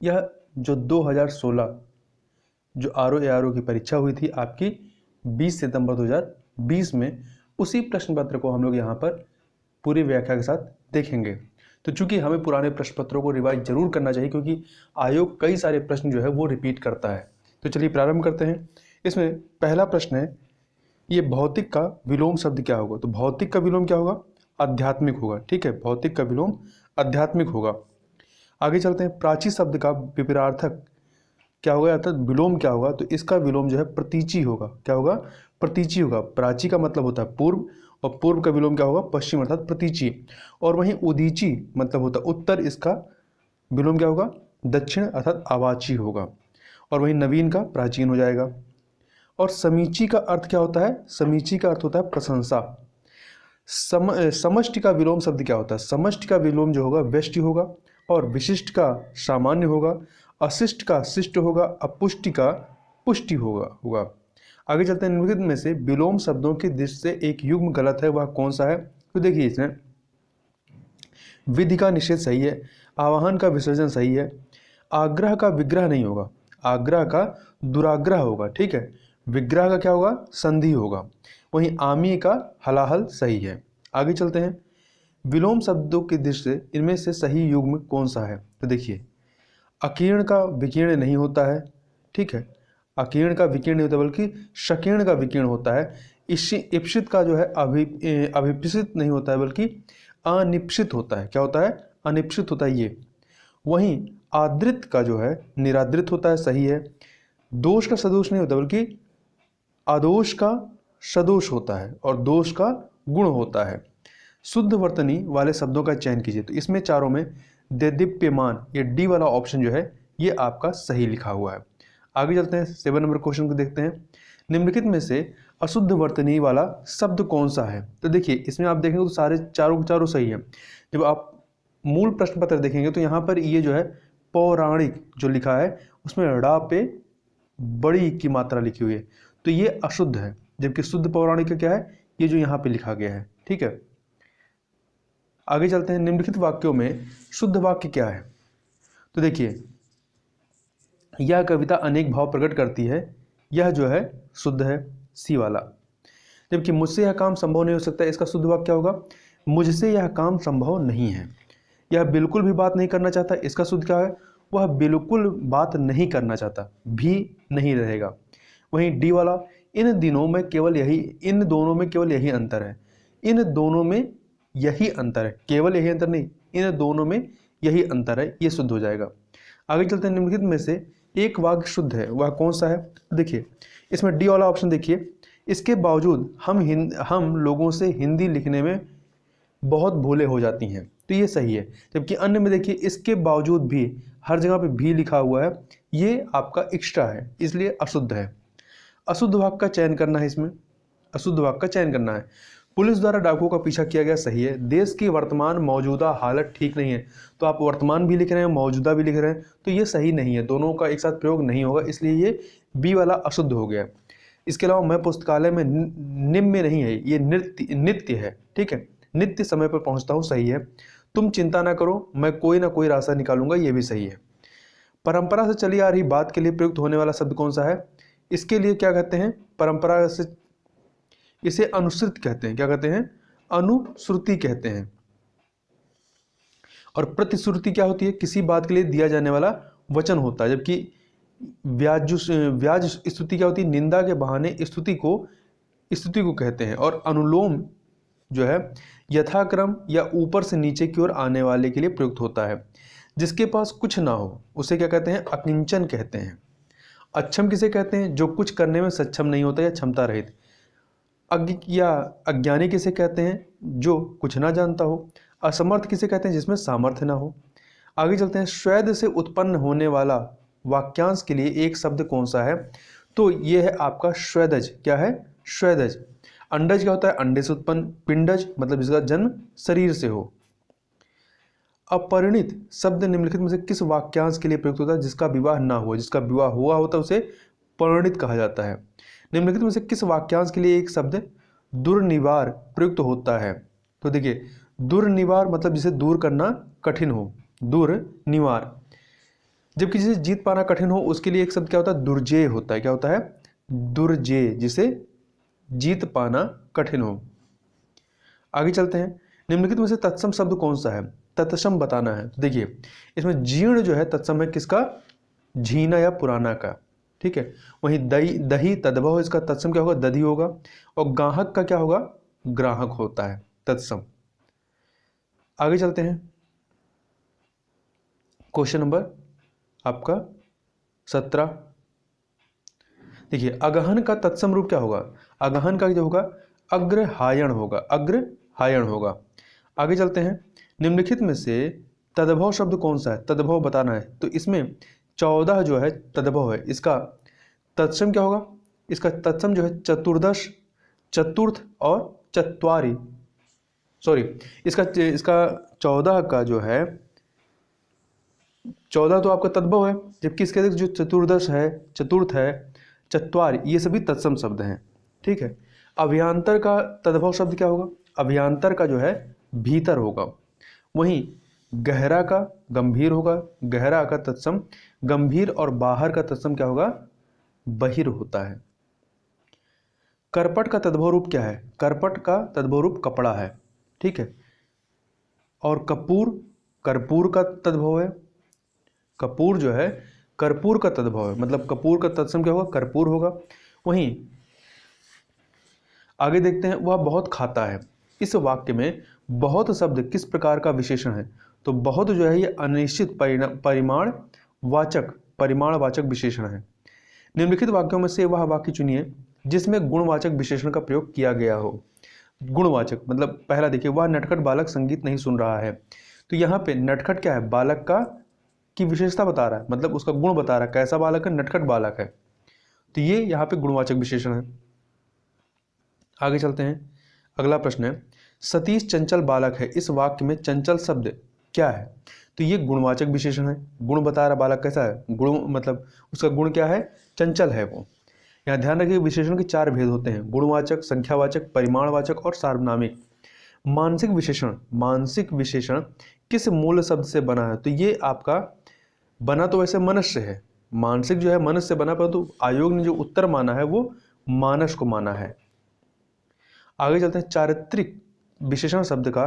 यह जो 2016 जो RO की परीक्षा हुई थी आपकी 20 सितंबर 2020 में, उसी प्रश्न पत्र को हम लोग यहाँ पर पूरी व्याख्या के साथ देखेंगे। तो चूंकि हमें पुराने प्रश्न पत्रों को रिवाइज जरूर करना चाहिए क्योंकि आयोग कई सारे प्रश्न जो है वो रिपीट करता है। तो चलिए प्रारंभ करते हैं। इसमें पहला प्रश्न है, ये भौतिक का विलोम शब्द क्या होगा? तो भौतिक का विलोम क्या होगा? आध्यात्मिक होगा। ठीक है, भौतिक का विलोम आध्यात्मिक होगा। आगे चलते हैं, प्राची शब्द का विपरीतार्थक क्या होगा, अर्थात विलोम क्या होगा? तो इसका विलोम जो है प्रतीची होगा। क्या होगा? प्रतीची होगा। प्राची का मतलब होता है पूर्व, और पूर्व का विलोम क्या होगा? पश्चिम, अर्थात प्रतीची। और वहीं उदीची मतलब होता है उत्तर, इसका विलोम क्या होगा? दक्षिण, अर्थात अवाची होगा। और वहीं नवीन का प्राचीन हो जाएगा। और समीची का अर्थ क्या होता है? समीची का अर्थ होता है प्रशंसा। समष्टि का विलोम शब्द क्या होता है? समष्टि का विलोम जो होगा व्यष्टि होगा, और विशिष्ट का सामान्य होगा, अशिष्ट का शिष्ट होगा, अपुष्टि का पुष्टि होगा। आगे चलते हैं, निम्नलिखित में से विलोम शब्दों की दृष्टि से एक युग्म गलत है, वह कौन सा है? तो देखिए, इसमें विधि का निषेध सही है, आवाहन का विसर्जन सही है, आग्रह का विग्रह नहीं होगा, आग्रह का दुराग्रह होगा। ठीक है, विग्रह का क्या होगा? संधि होगा। वहीं आमी का हलाहल सही है। आगे चलते हैं, विलोम शब्दों की दृष्टि से इनमें से सही युग्म कौन सा है? तो देखिए, अकीर्ण का विकीर्ण नहीं होता है। ठीक है, अकीर्ण का विकीर्ण नहीं होता बल्कि शकीर्ण का विकीर्ण होता है। इप्सित का जो है अभिप्सित नहीं होता है बल्कि अनिप्सित होता है। क्या होता है? अनिप्सित होता है ये। वहीं आदृत का जो है निरादृत होता है, सही है। दोष का सदोष नहीं होता बल्कि आदोष का सदोष होता है, और दोष का गुण होता है। शुद्ध वर्तनी वाले शब्दों का चयन कीजिए। तो इसमें चारों में देदीप्यमान, ये डी वाला ऑप्शन जो है ये आपका सही लिखा हुआ है। आगे चलते हैं, 7 नंबर क्वेश्चन को देखते हैं। निम्नलिखित में से अशुद्ध वर्तनी वाला शब्द कौन सा है? तो देखिए, इसमें आप देखेंगे तो सारे चारों सही है। जब आप मूल प्रश्न पत्र देखेंगे तो यहाँ पर ये जो है पौराणिक जो लिखा है उसमें ड़ा पे बड़ी की मात्रा लिखी हुई है, तो ये अशुद्ध है। जबकि शुद्ध पौराणिक का क्या है? ये जो यहाँ पे लिखा गया है। ठीक है, आगे चलते हैं, निम्नलिखित वाक्यों में शुद्ध वाक्य क्या है? तो देखिए, यह कविता अनेक भाव प्रकट करती है, यह जो है शुद्ध है, सी वाला। जबकि मुझसे यह काम संभव नहीं हो सकता, इसका शुद्ध वाक्य क्या होगा? मुझसे यह काम संभव नहीं है। यह बिल्कुल भी बात नहीं करना चाहता, इसका शुद्ध क्या है? वह बिल्कुल बात नहीं करना चाहता, भी नहीं रहेगा। वहीं डी वाला, इन दोनों में केवल यही अंतर है। इन दोनों में यही अंतर है, केवल यही अंतर नहीं, इन दोनों में यही अंतर है, ये शुद्ध हो जाएगा। आगे चलते हैं, निम्नलिखित में से एक वाक्य शुद्ध है, वह कौन सा है? देखिए, इसमें डी वाला ऑप्शन देखिए, इसके बावजूद हम लोगों से हिंदी लिखने में बहुत भूले हो जाती हैं, तो ये सही है। जबकि अन्य में देखिए, इसके बावजूद भी, हर जगह पे भी लिखा हुआ है, ये आपका एक्स्ट्रा है, इसलिए अशुद्ध है। अशुद्ध वाक्य का चयन करना है, इसमें अशुद्ध वाक्य का चयन करना है। पुलिस द्वारा डाकुओं का पीछा किया गया, सही है। देश की वर्तमान मौजूदा हालत ठीक नहीं है, तो आप वर्तमान भी लिख रहे हैं, मौजूदा भी लिख रहे हैं, तो ये सही नहीं है, दोनों का एक साथ प्रयोग नहीं होगा, इसलिए ये बी वाला अशुद्ध हो गया। इसके अलावा मैं पुस्तकालय में निम्न में नहीं है, ये नित्य है। ठीक है, नित्य समय पर पहुंचता हूँ, सही है। तुम चिंता ना करो, मैं कोई ना कोई रास्ता निकालूंगा, ये भी सही है। परंपरा से चली आ रही बात के लिए प्रयुक्त होने वाला शब्द कौन सा है? इसके लिए क्या कहते हैं? परंपरा से, इसे अनुश्रुति कहते हैं। क्या कहते हैं? अनुश्रुति कहते हैं। और प्रतिश्रुति क्या होती है? किसी बात के लिए दिया जाने वाला वचन होता है। जबकि व्याज स्तुति क्या होती है? निंदा के बहाने स्तुति को कहते हैं। और अनुलोम जो है यथाक्रम या ऊपर से नीचे की ओर आने वाले के लिए प्रयुक्त होता है। जिसके पास कुछ ना हो उसे क्या कहते हैं? अकिंचन कहते हैं। अक्षम किसे कहते हैं? जो कुछ करने में सक्षम नहीं होता या क्षमता रहित। अज्ञ या अज्ञानी किसे कहते हैं? जो कुछ ना जानता हो। असमर्थ किसे कहते हैं? जिसमें सामर्थ्य ना हो। आगे चलते हैं, स्वेद से उत्पन्न होने वाला वाक्यांश के लिए एक शब्द कौन सा है? तो ये है आपका स्वेदज। क्या है? स्वेदज। अंडज क्या होता है? अंडे से उत्पन्न। पिंडज मतलब जिसका जन्म शरीर से हो। अपरिणित शब्द निम्नलिखित में से किस वाक्यांश के लिए प्रयुक्त होता है? जिसका विवाह ना हो। जिसका विवाह हुआ होता है उसे परिणित कहा जाता है। निम्नलिखित में से किस वाक्यांश के लिए एक शब्द दुर्निवार प्रयुक्त होता है? तो देखिए, दुर्निवार मतलब जिसे दूर करना कठिन हो, दुर्निवार। जब किसी से जीत पाना कठिन हो उसके लिए एक शब्द क्या होता है, दुर्जेय होता है। क्या होता है, दुर्जेय, जिसे जीत पाना कठिन हो। आगे चलते हैं, निम्नलिखित में से तत्सम शब्द कौन सा है, तत्सम बताना है। तो देखिए इसमें जीर्ण जो है तत्सम है किसका, झीना या पुराना का, ठीक है। वहीं दही दही तद्भव, इसका तत्सम क्या होगा, दधी होगा। और गाहक का क्या होगा, ग्राहक होता है तत्सम। आगे चलते हैं, क्वेश्चन नंबर आपका 17। देखिए अगहन का तत्सम रूप क्या होगा, अगहन का जो होगा अग्रहायण होगा, अग्रहायण होगा। आगे चलते हैं, निम्नलिखित में से तद्भव शब्द कौन सा है, तद्भव बताना है। तो इसमें 14 जो है तद्भव है, इसका तत्सम क्या होगा, इसका तत्सम जो है चतुर्दश, चतुर्थ और चत्वारी, सॉरी इसका इसका 14 का जो है 14 तो आपका तद्भव है, जबकि इसके जो चतुर्दश है, चतुर्थ है, चत्वार, ये सभी तत्सम शब्द हैं, ठीक है। अभ्यांतर का तद्भव शब्द क्या होगा, अभ्यांतर का जो है भीतर होगा। वहीं गहरा का गंभीर होगा, गहरा का तत्सम गंभीर, और बाहर का तत्सम क्या होगा, बहिर होता है। करपट का तद्भव रूप क्या है, करपट का तद्भव रूप कपड़ा है, ठीक है। और कपूर, कर्पूर का तद्भव है, कपूर जो है कर्पूर का तद्भव है, मतलब कपूर का तत्सम क्या होगा, कर्पूर होगा। वहीं आगे देखते हैं, वह बहुत खाता है। इस वाक्य में बहुत शब्द किस प्रकार का विशेषण है, तो बहुत जो है ये अनिश्चित परिमाणवाचक विशेषण है। निम्नलिखित वाक्यों में से वह वाक्य चुनिए जिसमें गुणवाचक विशेषण का प्रयोग किया गया हो। गुणवाचक मतलब पहला देखिए, वह नटखट बालक संगीत नहीं सुन रहा है। तो यहाँ पे नटखट क्या है, बालक का की विशेषता बता रहा है, मतलब उसका गुण बता रहा है, कैसा बालक है, नटखट बालक है। तो ये यहाँ पे गुणवाचक विशेषण है। आगे चलते हैं, अगला प्रश्न है, सतीश चंचल बालक है। इस वाक्य में चंचल शब्द क्या है, तो ये गुणवाचक विशेषण है, गुण बता रहा बालक कैसा है, गुण मतलब उसका गुण क्या है, चंचल है वो। यहाँ ध्यान रखिए विशेषण के 4 भेद होते हैं, गुणवाचक, संख्यावाचक, परिमाणवाचक और सार्वनामिक। मानसिक विशेषण किस मूल शब्द से बना है, तो ये आपका बना तो वैसे मनुष्य है, मानसिक जो है मनुष्य से बना, परंतु आयोग ने जो उत्तर माना है वो मानस को माना है। आगे चलते हैं, चारित्रिक विशेषण शब्द का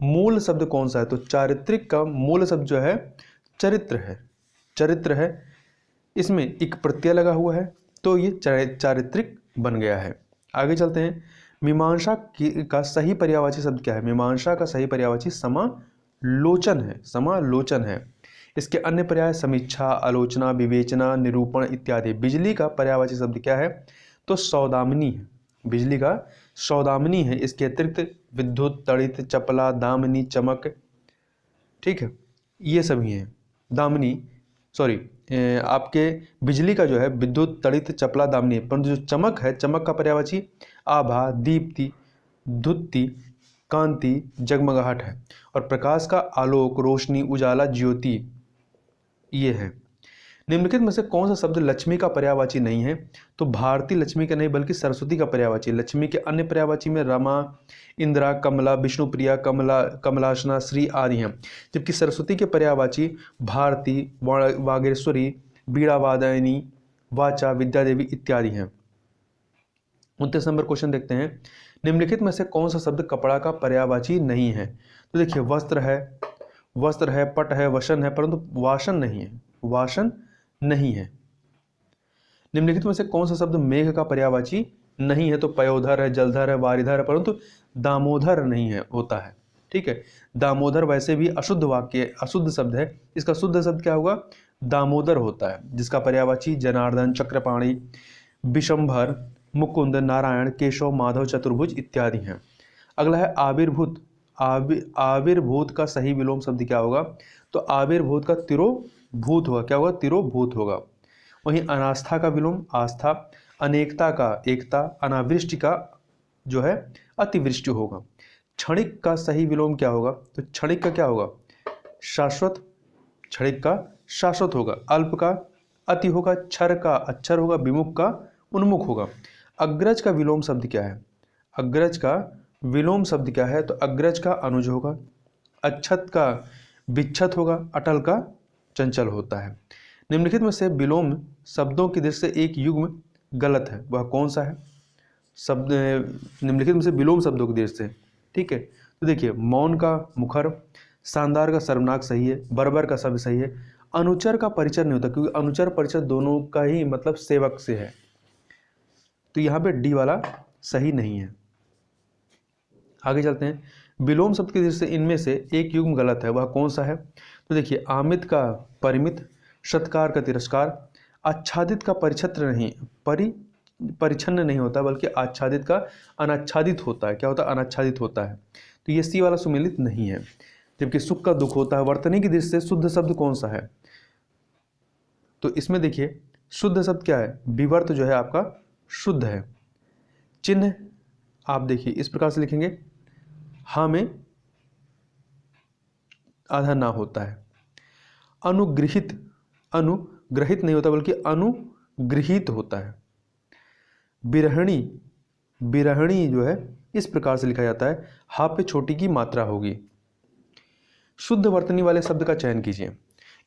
मूल शब्द कौन सा है, तो चारित्रिक का मूल शब्द जो है चरित्र है, चरित्र है। इसमें एक प्रत्यय लगा हुआ है तो ये चारित्रिक बन गया है। आगे चलते हैं, मीमांसा का सही पर्यायवाची शब्द क्या है, मीमांसा का सही पर्यायवाची समालोचन है, समालोचन है। इसके अन्य पर्याय समीक्षा, आलोचना, विवेचना, निरूपण इत्यादि। बिजली का पर्यायवाची शब्द क्या है, तो सौदामिनी है, बिजली का सौदामिनी है। इसके अतिरिक्त विद्युत, तड़ित, चपला, दामिनी, चमक, ठीक है, ये सभी हैं। दामिनी सॉरी आपके बिजली का जो है विद्युत, तड़ित, चपला, दामिनी, परंतु जो चमक है, चमक का पर्यायवाची आभा, दीप्ति, धुत्ती, कांति, जगमगाहट है। और प्रकाश का आलोक, रोशनी, उजाला, ज्योति, ये है। निम्नलिखित में से कौन सा शब्द लक्ष्मी का पर्यायवाची नहीं है, तो भारती लक्ष्मी का नहीं बल्कि सरस्वती का पर्यायवाची। लक्ष्मी के अन्य पर्यायवाची में रमा, इंदिरा, कमला, विष्णुप्रिया, कमलासना, श्री आदि हैं, जबकि सरस्वती के पर्यायवाची भारती, वागेश्वरी, वीणावादिनी, वाचा, विद्यादेवी इत्यादि हैं। 29 नंबर क्वेश्चन देखते हैं, निम्नलिखित में से कौन सा शब्द कपड़ा का पर्यायवाची नहीं है, तो देखिए वस्त्र है, पट है, वसन है, परंतु वासन नहीं है, वासन नहीं है। निम्नलिखित में से कौन सा शब्द मेघ का पर्यायवाची नहीं है, तो पयोधर है, जलधर है, वारिधर है, परंतु दामोदर नहीं है, होता है, ठीक है। दामोदर वैसे भी अशुद्ध शब्द है, इसका शुद्ध शब्द क्या होगा, दामोदर होता है, जिसका पर्यायवाची जनार्दन, चक्रपाणि, विशंभर, मुकुंद, नारायण, केशव, माधव, चतुर्भुज इत्यादि हैं। अगला है आविर्भूत। आविर्भूत का सही विलोम शब्द क्या होगा, तो आविर्भूत का तिरोभूत होगा, क्या होगा, तिरोभूत होगा। वहीं अनास्था का विलोम आस्था, अनेकता का एकता, अनावृष्टि का जो है अतिवृष्टि होगा। क्षणिक का सही विलोम क्या होगा, तो क्षणिक का क्या होगा, शाश्वत, क्षणिक का शाश्वत होगा। अल्प का अति होगा, क्षर का अक्षर होगा, विमुख का उन्मुख होगा। अग्रज का विलोम शब्द क्या है, अग्रज का विलोम शब्द क्या है, तो अग्रज का अनुज होगा, अच्छत का विच्छत होगा, अटल का चंचल होता है। निम्नलिखित में से विलोम शब्दों की दृष्टि से एक युग्म गलत है, वह कौन सा है? शब्द निम्नलिखित में से विलोम शब्दों की दृष्टि से, ठीक है। तो देखिए, मौन का मुखर, शानदार का सर्वनाक सही है, बर्बर का शब्द सही है, अनुचर का परिचय नहीं होता क्योंकि अनुचर परिचय दोनों का ही मतलब सेवक से है, तो यहाँ पे डी वाला सही नहीं है। आगे चलते हैं। विलोम शब्द की दृष्टि से इनमें से एक युग्म गलत है, वह कौन सा है? तो देखिए, आमित का परिमित, सत्कार का तिरस्कार, आच्छादित का परिछत्र नहीं, परिच्छन्न नहीं होता बल्कि आच्छादित का अनाच्छादित होता है। क्या होता है? अनाच्छादित होता है, तो ये सी वाला सुमेलित नहीं है। जबकि सुख का दुख होता है। वर्तनी की दृष्टि से शुद्ध शब्द कौन सा है? तो इसमें देखिए, शुद्ध शब्द क्या है? विवर्त जो है आपका शुद्ध है। चिन्ह आप देखिए इस प्रकार से लिखेंगे, हाँ में आधा ना होता है। अनुग्रहित, अनुग्रहित नहीं होता बल्कि अनुगृहित होता है। बिरहणी, बिरहणी जो है इस प्रकार से लिखा जाता है, हा पे छोटी की मात्रा होगी। शुद्ध वर्तनी वाले शब्द का चयन कीजिए।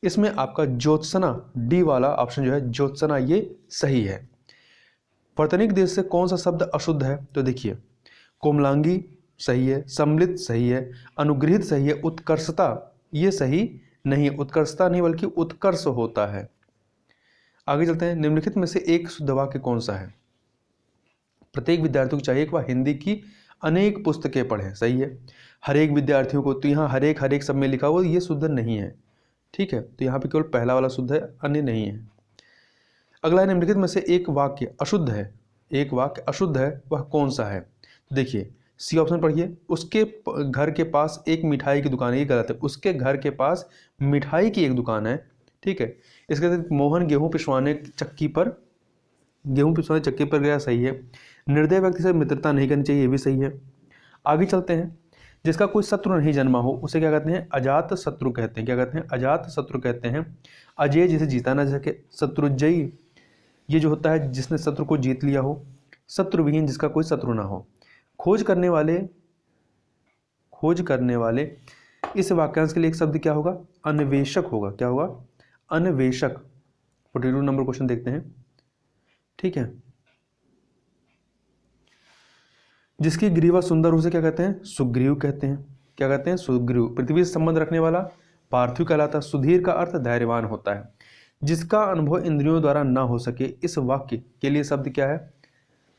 इसमें आपका ज्योत्सना, डी वाला ऑप्शन जो है ज्योत्सना, ये सही है। वर्तनी के दृष्टि से कौन सा शब्द अशुद्ध है? तो देखिए, कोमलांगी सही है, सम्मिलित सही है, अनुग्रहित सही है, उत्कर्षता ये सही नहीं है, उत्कर्षता नहीं बल्कि उत्कर्ष होता है। आगे चलते हैं। निम्नलिखित में से एक शुद्ध वाक्य कौन सा है? प्रत्येक विद्यार्थी को चाहिए कि वह हिंदी की अनेक पुस्तकें पढ़ें, सही है। हर एक विद्यार्थियों को, तो यहाँ हर एक सब में लिखा हुआ, ये शुद्ध नहीं है, ठीक है। तो यहाँ पे केवल पहला वाला शुद्ध है, अन्य नहीं है। अगला है, निम्नलिखित में से एक वाक्य अशुद्ध है, एक वाक्य अशुद्ध है, वह कौन सा है? देखिए, सी ऑप्शन पढ़िए। उसके घर के पास एक मिठाई की दुकान है, ये गलत है। उसके घर के पास मिठाई की एक दुकान है, ठीक है। इसके साथ मोहन गेहूं पिसवाने चक्की पर गया, सही है। निर्दय व्यक्ति से मित्रता नहीं करनी चाहिए, ये भी सही है। आगे चलते हैं। जिसका कोई शत्रु नहीं जन्मा हो उसे क्या कहते हैं? अजात शत्रु कहते हैं। क्या कहते हैं? अजात शत्रु कहते हैं। अजय जिसे जीता ना सके, शत्रुजयी ये जो होता है जिसने शत्रु को जीत लिया हो। शत्रुविहीन जिसका कोई शत्रु ना हो। खोज करने वाले इस वाक्यांश के लिए एक शब्द क्या होगा? अन्वेषक होगा। क्या होगा? अन्वेषक। 42 नंबर क्वेश्चन देखते हैं, ठीक है। जिसकी ग्रीवा सुंदर उसे क्या कहते हैं? सुग्रीव कहते हैं। क्या कहते हैं? सुग्रीव। पृथ्वी से संबंध रखने वाला पार्थिव कहलाता है। सुधीर का अर्थ धैर्यवान होता है। जिसका अनुभव इंद्रियों द्वारा ना हो सके, इस वाक्य के लिए शब्द क्या है?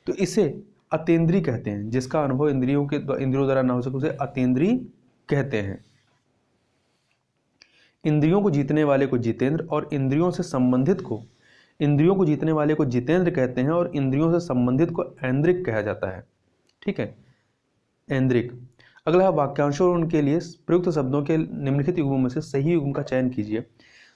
तो इसे अतेंद्री कहते हैं। जिसका अनुभव इंद्रियों द्वारा ना हो सके उसे अतेंद्री कहते हैं। इंद्रियों को जीतने वाले को जितेंद्र और इंद्रियों को जीतने वाले को जितेंद्र कहते हैं और इंद्रियों से संबंधित को ऐन्द्रिक कहा जाता है, ठीक है, ऐन्द्रिक। अगला वाक्यांशों और उनके लिए प्रयुक्त शब्दों के निम्नलिखित युग्मों में से सही युग्म का चयन कीजिए।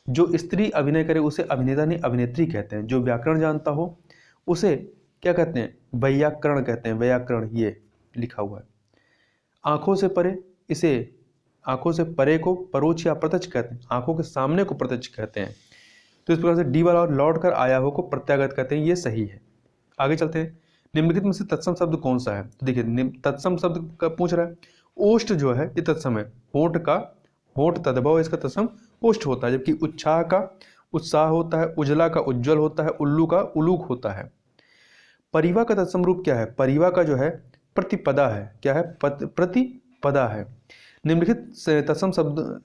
जो स्त्री अभिनय करे उसे अभिनेता नहीं अभिनेत्री कहते हैं। जो व्याकरण जानता हो उसे क्या कहते हैं? वैयाकरण कहते हैं। वैयाकरण ये लिखा हुआ है। आंखों से परे को परोक्ष या प्रत्यक्ष कहते हैं। आंखों के सामने को प्रत्यक्ष कहते हैं। तो इस प्रकार से डी वाला और लौट कर आया हो को प्रत्यागत कहते हैं, ये सही है। आगे चलते हैं। निम्नलिखित में से तत्सम शब्द कौन सा है? तो देखिए, तत्सम शब्द का पूछ रहा है। ओष्ठ जो है ये तत्सम है। होठ तद्भव, इसका तत्सम ओष्ठ होता है। जबकि उत्साह का उत्साह होता है, उजला का उज्ज्वल होता है, उल्लू का उलूक होता है। परिवा का तत्सम रूप क्या है? परिवा का जो है प्रतिपदा है। क्या है? प्रतिपदा है। निम्नलिखित तत्सम शब्द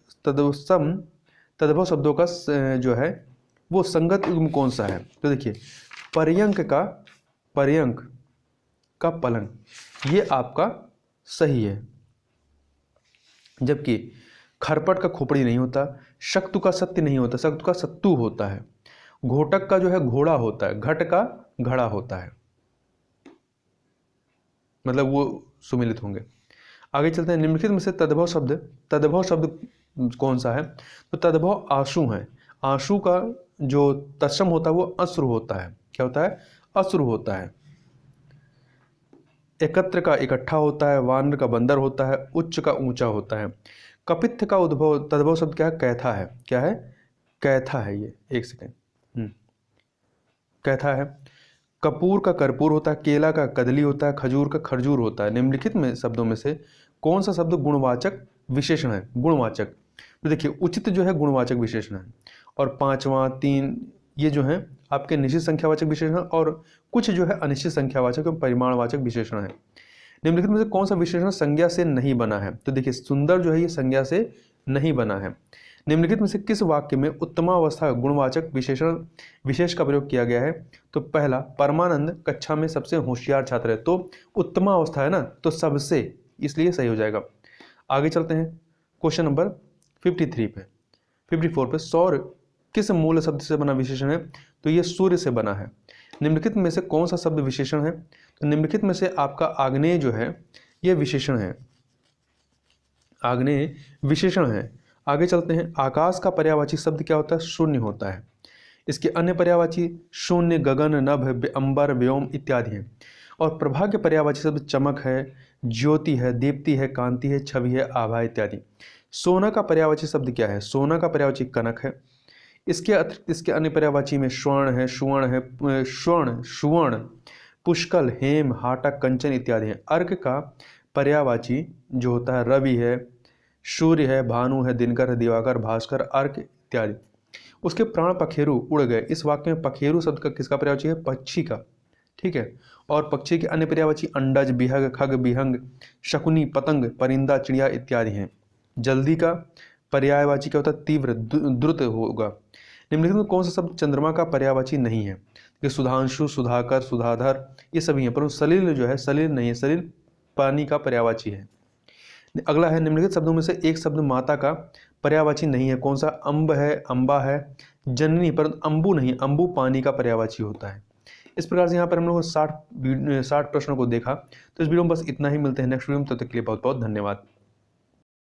तद्भव शब्दों का जो है वो संगत युग्म कौन सा है? तो देखिए, पर्यंक का पलंग, ये आपका सही है। जबकि खरपट का खोपड़ी नहीं होता, शक्तु का सत्य नहीं होता, शक्तु का सत्तू होता है। घोटक का जो है घोड़ा होता है, घट का घड़ा होता है, मतलब वो सुमिलित होंगे। आगे चलते हैं। निम्नलिखित में से तद्भव शब्द कौन सा है? तो तद्भव आंसू है। आंसू का जो तत्सम होता है वो अश्रु होता है। क्या होता है? अश्रु होता है। एकत्र का इकट्ठा होता है, वानर का बंदर होता है, उच्च का ऊंचा होता है। कपित्थ का तद्भव शब्द क्या है? कैथा है। क्या है? कैथा है। ये एक सेकेंड, कैथा है। कपूर का कर्पूर होता है, केला का कदली होता है, खजूर का खरजूर होता है। निम्नलिखित में शब्दों में से कौन सा शब्द गुणवाचक विशेषण है? गुणवाचक। तो देखिए, उचित जो है गुणवाचक विशेषण है और पाँचवां, 3 ये जो हैं आपके निश्चित संख्यावाचक विशेषण और कुछ जो है अनिश्चित संख्यावाचक और परिमाणवाचक विशेषण है। निम्नलिखित में से कौन सा विशेषण संज्ञा से नहीं बना है? तो देखिए सुंदर जो है ये संज्ञा से नहीं बना है। निम्नलिखित में से किस वाक्य में उत्तमावस्था गुणवाचक विशेष का प्रयोग किया गया है? तो पहला, परमानंद कक्षा में सबसे होशियार छात्र है, तो उत्तमावस्था है ना, तो सबसे, इसलिए सही हो जाएगा। आगे चलते हैं क्वेश्चन नंबर 53 पे 54 पे। सौर किस मूल शब्द से बना विशेषण है? तो ये सूर्य से बना है। निम्नलिखित में से कौन सा शब्द विशेषण है? तो निम्नलिखित में से आपका आग्नेय जो है ये विशेषण है, आग्नेय विशेषण है। आगे चलते हैं। आकाश का पर्यायवाची शब्द क्या होता है? शून्य होता है। इसके अन्य पर्यायवाची शून्य, गगन, नभ, अंबर, व्योम इत्यादि हैं। और प्रभा के पर्यायवाची शब्द चमक है, ज्योति है, दीप्ति है, कांति है, छवि है, आभा इत्यादि। सोना का पर्यायवाची शब्द क्या है? सोना का पर्यायवाची कनक है। इसके अतिरिक्त इसके अन्य पर्यायवाची में स्वर्ण है, सुवर्ण, पुष्कल, हेम, हाटक, कंचन इत्यादि हैं। अर्क का पर्यायवाची जो होता है रवि है, सूर्य है, भानु है, दिनकर है, दिवाकर, भास्कर, अर्क इत्यादि। उसके प्राण पखेरु उड़ गए। इस वाक्य में पखेरु शब्द का किसका पर्यायवाची है? पक्षी का, ठीक है। और पक्षी के अन्य पर्यायवाची अंडज, बिहग, खग, बिहंग, शकुनी, पतंग, परिंदा, चिड़िया इत्यादि हैं। जल्दी का पर्यायवाची क्या होता है? तीव्र, द्रुत होगा। निम्नलिखित में कौन सा शब्द चंद्रमा का पर्यायवाची नहीं है? कि सुधांशु, सुधाकर, सुधाधर ये सभी हैं, परंतु सलिल जो है, सलिल नहीं है, सलिल पानी का पर्यायवाची है। अगला है, निम्नलिखित शब्दों में से एक शब्द माता का पर्यायवाची नहीं है। कौन सा? अम्ब है, अम्बा है, जननी, परंतु अम्बु नहीं, अम्बु पानी का पर्यायवाची होता है। इस प्रकार से यहाँ पर हम लोग 60 प्रश्नों को देखा। तो इस वीडियो में बस इतना ही। मिलते हैं नेक्स्ट वीडियो में, तब तक के लिए बहुत बहुत धन्यवाद।